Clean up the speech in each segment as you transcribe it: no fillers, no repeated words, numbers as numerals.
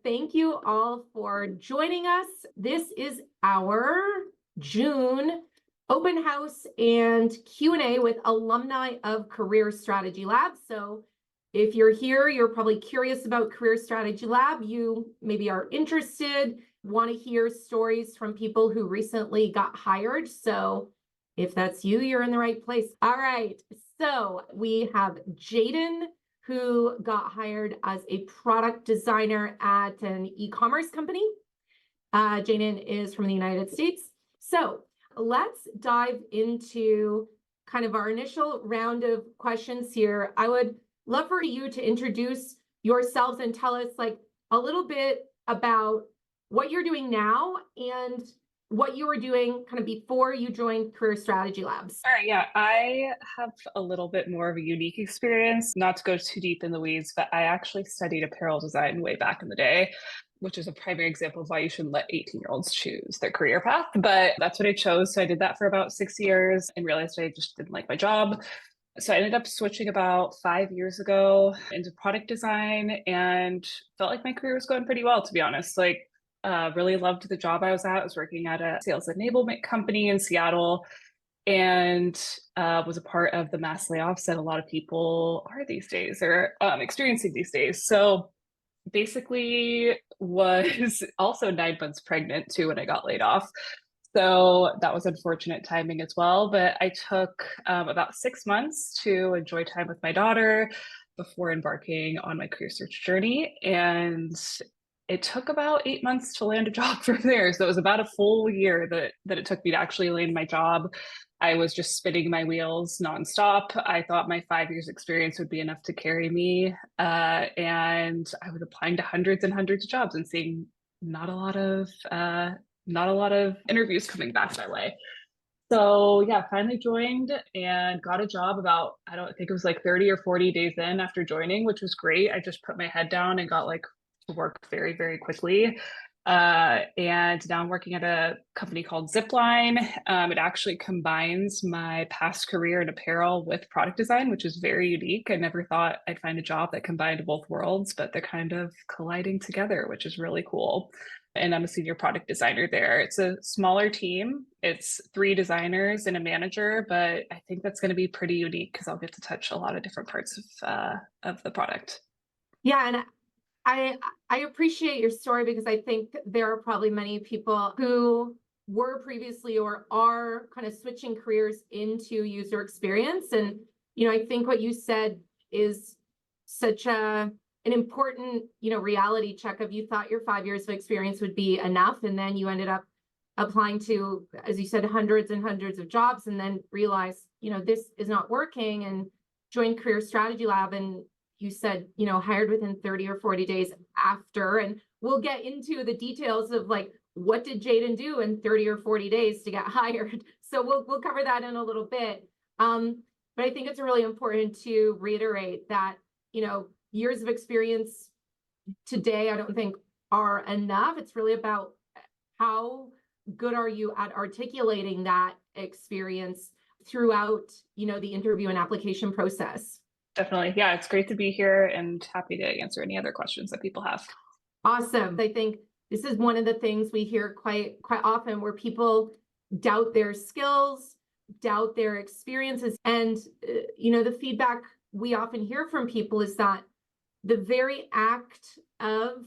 Thank you all for joining us. This is our June open house and Q&A with alumni of Career Strategy Lab. So if you're here, you're probably curious about Career Strategy Lab. You maybe are interested, want to hear stories from people who recently got hired. So if that's you, you're in the right place. All right. So we have Jaden, who got hired as a product designer at an e-commerce company. Jaden is from the United States. So let's dive into kind of our initial round of questions here. I would love for you to introduce yourselves and tell us like a little bit about what you're doing now and what you were doing kind of before you joined Career Strategy Labs. All right, yeah, I have a little bit more of a unique experience, not to go too deep in the weeds, but I actually studied apparel design way back in the day, which is a primary example of why you shouldn't let 18-year-olds choose their career path. But that's what I chose. So I did that for about 6 years and realized I just didn't like my job. So I ended up switching about 5 years ago into product design and felt like my career was going pretty well, to be honest. Really loved the job I was at. I was working at a sales enablement company in Seattle and was a part of the mass layoffs that a lot of people are these days or experiencing these days. So basically was also 9 months pregnant too when I got laid off. So that was unfortunate timing as well. But I took about 6 months to enjoy time with my daughter before embarking on my career search journey. And it took about 8 months to land a job from there. So it was about a full year that it took me to actually land my job. I was just spinning my wheels nonstop. I thought my 5 years experience would be enough to carry me. And I was applying to hundreds and hundreds of jobs and seeing not a lot of interviews coming back my way. So yeah, finally joined and got a job about, I don't think it was like 30 or 40 days in after joining, which was great. I just put my head down and got like to work very, very quickly. And now I'm working at a company called Zipline. It actually combines my past career in apparel with product design, which is very unique. I never thought I'd find a job that combined both worlds, but they're kind of colliding together, which is really cool. And I'm a senior product designer there. It's a smaller team. It's 3 designers and a manager, but I think that's going to be pretty unique because I'll get to touch a lot of different parts of the product. Yeah, and I appreciate your story because I think there are probably many people who were previously or are kind of switching careers into user experience. And, I think what you said is such an important, reality check of you thought your 5 years of experience would be enough. And then you ended up applying to, as you said, hundreds and hundreds of jobs and then realized, this is not working and joined Career Strategy Lab. And you said, hired within 30 or 40 days after, and we'll get into the details of like, what did Jaden do in 30 or 40 days to get hired? So we'll cover that in a little bit. But I think it's really important to reiterate that, years of experience today, I don't think are enough. It's really about how good are you at articulating that experience throughout, the interview and application process. Definitely. Yeah, it's great to be here and happy to answer any other questions that people have. Awesome. I think this is one of the things we hear quite often where people doubt their skills, doubt their experiences. And, the feedback we often hear from people is that the very act of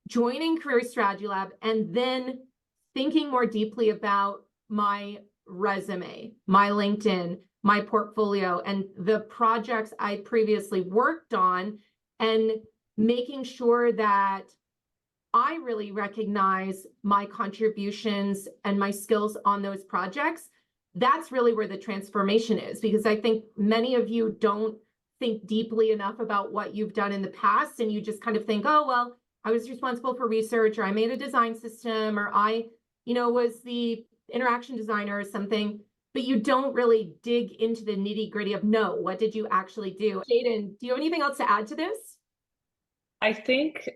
joining Career Strategy Lab and then thinking more deeply about my resume, my LinkedIn, my portfolio, and the projects I previously worked on, and making sure that I really recognize my contributions and my skills on those projects. That's really where the transformation is, because I think many of you don't think deeply enough about what you've done in the past, and you just kind of think, oh, well, I was responsible for research, or I made a design system, or I, was the interaction designer or something, but you don't really dig into the nitty gritty of, no, what did you actually do? Jaden, do you have anything else to add to this? I think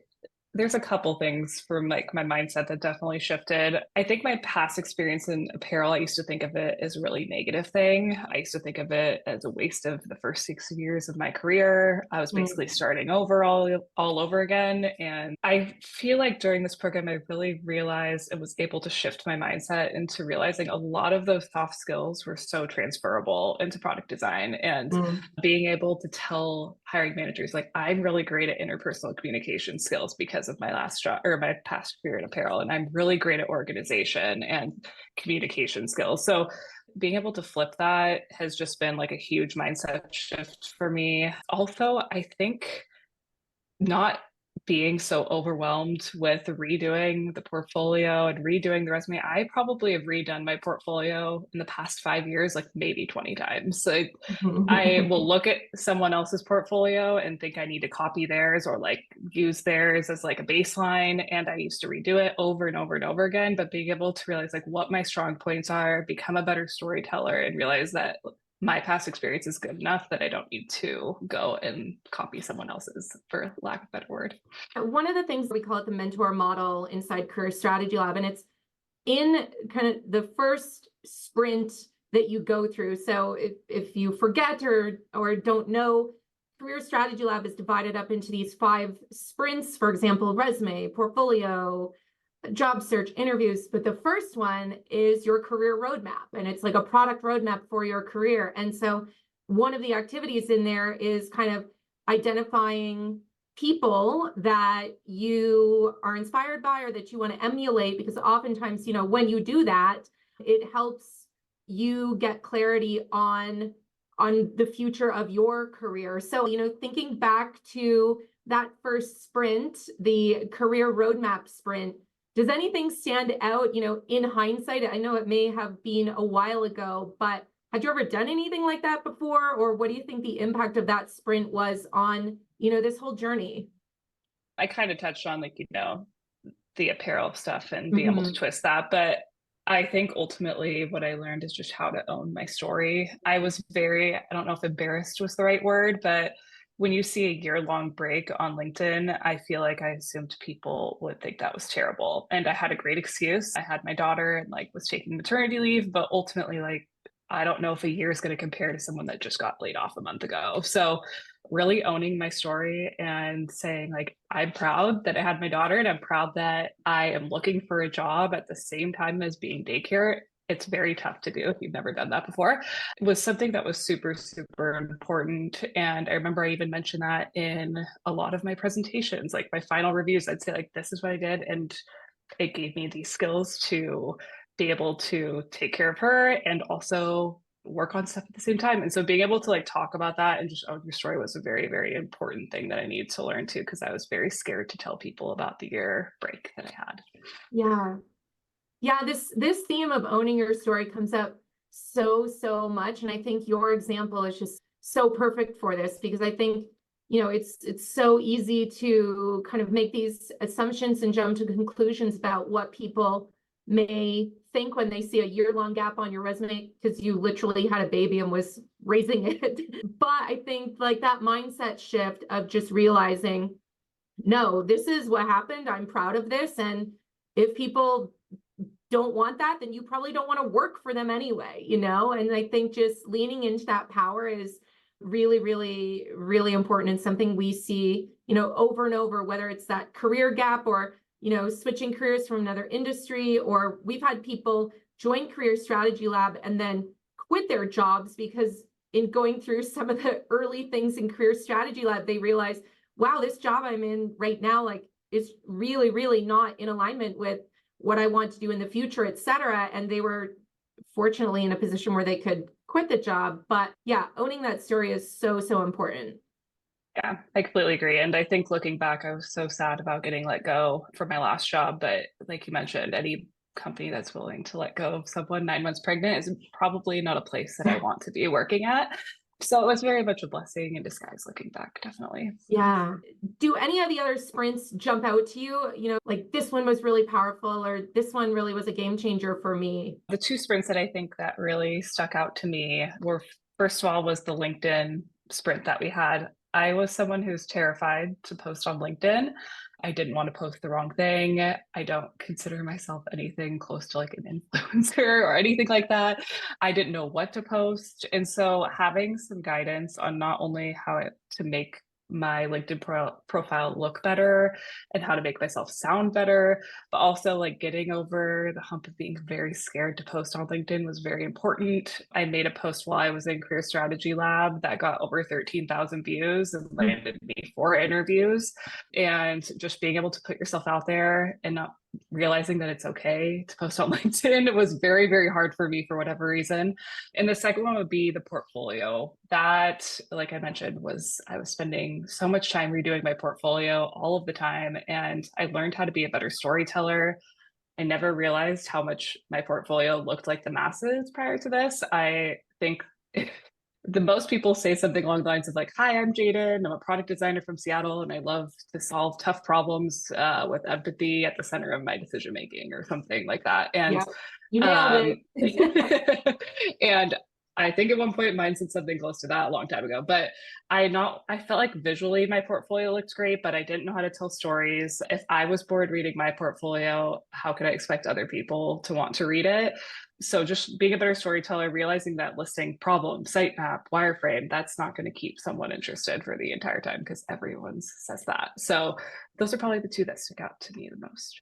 There's a couple things from like my mindset that definitely shifted. I think my past experience in apparel, I used to think of it as a really negative thing. I used to think of it as a waste of the first 6 years of my career. I was basically Mm, starting over all over again. And I feel like during this program, I really realized and was able to shift my mindset into realizing a lot of those soft skills were so transferable into product design. And mm, being able to tell hiring managers like I'm really great at interpersonal communication skills because of my last job or my past career in apparel, and I'm really great at organization and communication skills. So being able to flip that has just been like a huge mindset shift for me. Also, I think not being so overwhelmed with redoing the portfolio and redoing the resume. I probably have redone my portfolio in the past 5 years, like maybe 20 times. So I will mm. look at someone else's portfolio and think I need to copy theirs or like use theirs as like a baseline. And I used to redo it over and over and over again. But being able to realize like what my strong points are, become a better storyteller, and realize that my past experience is good enough that I don't need to go and copy someone else's, for lack of a better word. One of the things we call it the mentor model inside Career Strategy Lab, and it's in kind of the first sprint that you go through. So if you forget or don't know, Career Strategy Lab is divided up into these 5 sprints, for example, resume, portfolio, job search, interviews. But the first one is your career roadmap, and it's like a product roadmap for your career. And so one of the activities in there is kind of identifying people that you are inspired by or that you want to emulate, because oftentimes, when you do that, it helps you get clarity on the future of your career. So, thinking back to that first sprint, the career roadmap sprint, does anything stand out, in hindsight? I know it may have been a while ago, but had you ever done anything like that before? Or what do you think the impact of that sprint was on, this whole journey? I kind of touched on like, the apparel stuff and being able to Mm-hmm. twist that. But I think ultimately what I learned is just how to own my story. I was I don't know if embarrassed was the right word, but when you see a year-long break on LinkedIn, I feel like I assumed people would think that was terrible. And I had a great excuse. I had my daughter and like was taking maternity leave, but ultimately like I don't know if a year is going to compare to someone that just got laid off a month ago. So really owning my story and saying like I'm proud that I had my daughter and I'm proud that I am looking for a job at the same time as being daycare. It's very tough to do if you've never done that before. It was something that was super, super important. And I remember I even mentioned that in a lot of my presentations, like my final reviews, I'd say like, this is what I did. And it gave me these skills to be able to take care of her and also work on stuff at the same time. And so being able to like talk about that and just own your story was a very, very important thing that I needed to learn too, because I was very scared to tell people about the year break that I had. Yeah. Yeah, this theme of owning your story comes up so much, and I think your example is just so perfect for this, because I think, it's so easy to kind of make these assumptions and jump to conclusions about what people may think when they see a year-long gap on your resume because you literally had a baby and was raising it. But I think like that mindset shift of just realizing, no, this is what happened. I'm proud of this. And if people don't want that, then you probably don't want to work for them anyway. And I think just leaning into that power is really, really, really important, and something we see, over and over, whether it's that career gap or, switching careers from another industry, or we've had people join Career Strategy Lab and then quit their jobs because in going through some of the early things in Career Strategy Lab, they realize, wow, this job I'm in right now, like, is really, really not in alignment with what I want to do in the future, et cetera. And they were fortunately in a position where they could quit the job. But yeah, owning that story is so important. Yeah, I completely agree. And I think looking back, I was so sad about getting let go from my last job. But like you mentioned, any company that's willing to let go of someone 9 months pregnant is probably not a place that I want to be working at. So it was very much a blessing in disguise looking back, definitely. Yeah. Do any of the other sprints jump out to you? Like this one was really powerful, or this one really was a game changer for me. The two sprints that I think that really stuck out to me were, first of all, was the LinkedIn sprint that we had. I was someone who's terrified to post on LinkedIn. I didn't want to post the wrong thing. I don't consider myself anything close to like an influencer or anything like that. I didn't know what to post. And so having some guidance on not only to make my LinkedIn profile look better and how to make myself sound better, but also like getting over the hump of being very scared to post on LinkedIn was very important. I made a post while I was in Career Strategy Lab that got over 13,000 views and landed me 4 interviews. And just being able to put yourself out there and not realizing that it's okay to post on LinkedIn was very, very hard for me for whatever reason. And the second one would be the portfolio. That, like I mentioned, I was spending so much time redoing my portfolio all of the time. And I learned how to be a better storyteller. I never realized how much my portfolio looked like the masses prior to this. I think the most people say something along the lines of like, "Hi, I'm Jaden. I'm a product designer from Seattle, and I love to solve tough problems with empathy at the center of my decision making," or something like that. And Yeah, you nailed it. and I think at one point mine said something close to that a long time ago. But I felt like visually my portfolio looked great, but I didn't know how to tell stories. If I was bored reading my portfolio, how could I expect other people to want to read it? So just being a better storyteller, realizing that listing problem, sitemap, wireframe, that's not going to keep someone interested for the entire time because everyone says that. So those are probably the two that stick out to me the most.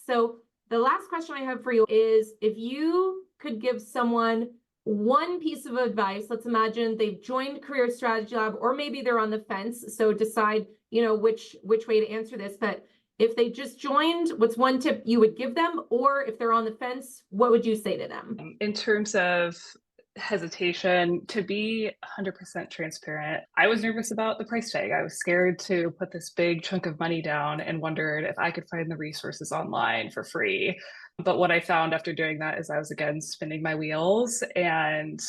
So the last question I have for you is, if you could give someone one piece of advice, let's imagine they've joined Career Strategy Lab, or maybe they're on the fence, so decide, which way to answer this. But if they just joined, what's one tip you would give them? Or if they're on the fence, what would you say to them? In terms of hesitation, to be 100% transparent, I was nervous about the price tag. I was scared to put this big chunk of money down and wondered if I could find the resources online for free. But what I found after doing that is I was again spinning my wheels, and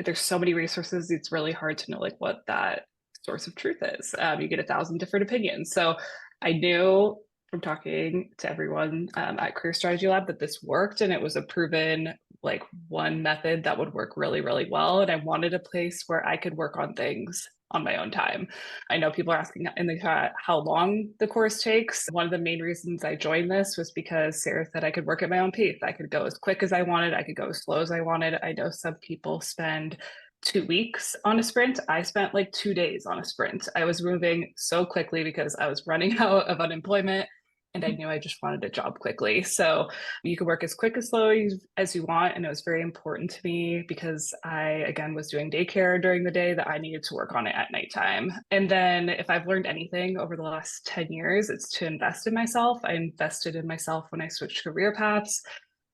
there's so many resources, it's really hard to know like what that source of truth is. You get 1,000 different opinions. So I knew from talking to everyone at Career Strategy Lab that this worked, and it was a proven like one method that would work really, really well. And I wanted a place where I could work on things on my own time. I know people are asking in the chat how long the course takes. One of the main reasons I joined this was because Sarah said I could work at my own pace. I could go as quick as I wanted. I could go as slow as I wanted. I know some people spend 2 weeks on a sprint. I spent like 2 days on a sprint. I was moving so quickly because I was running out of unemployment and I knew I just wanted a job quickly. So you could work as quick as slow as you want. And it was very important to me because I, again, was doing daycare during the day that I needed to work on it at nighttime. And then if I've learned anything over the last 10 years, it's to invest in myself. I invested in myself when I switched career paths.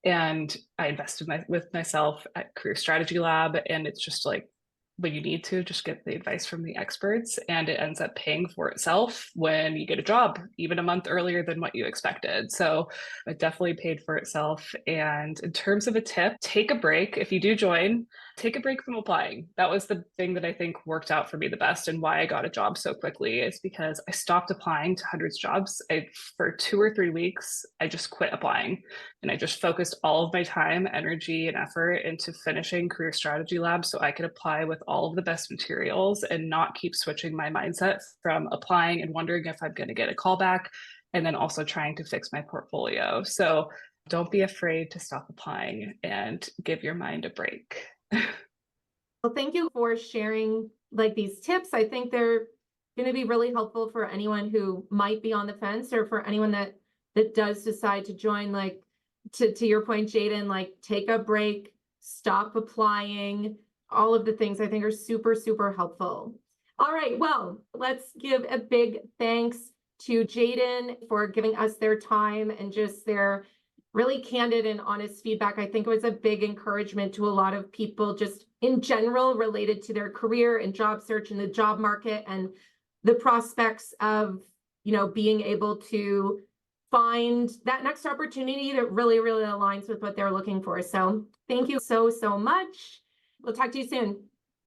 And I invested with myself at Career Strategy Lab. And it's just like, when you need to, just get the advice from the experts, and it ends up paying for itself when you get a job even a month earlier than what you expected. So it definitely paid for itself. And in terms of a tip, take a break. If you do join, take a break from applying. That was the thing that I think worked out for me the best, and why I got a job so quickly is because I stopped applying to hundreds of jobs. For 2 or 3 weeks, I just quit applying, and I just focused all of my time, energy, and effort into finishing Career Strategy Lab so I could apply with all of the best materials and not keep switching my mindset from applying and wondering if I'm going to get a call back, and then also trying to fix my portfolio. So don't be afraid to stop applying and give your mind a break. Well, thank you for sharing like these tips. I think they're going to be really helpful for anyone who might be on the fence, or for anyone that does decide to join. Like to your point, Jaden, like take a break, stop applying. All of the things I think are super, super helpful. All right, well, let's give a big thanks to Jaden for giving us their time and just their really candid and honest feedback. I think it was a big encouragement to a lot of people just in general related to their career and job search and the job market, and the prospects of, being able to find that next opportunity that really, really aligns with what they're looking for. So thank you so, so much. We'll talk to you soon.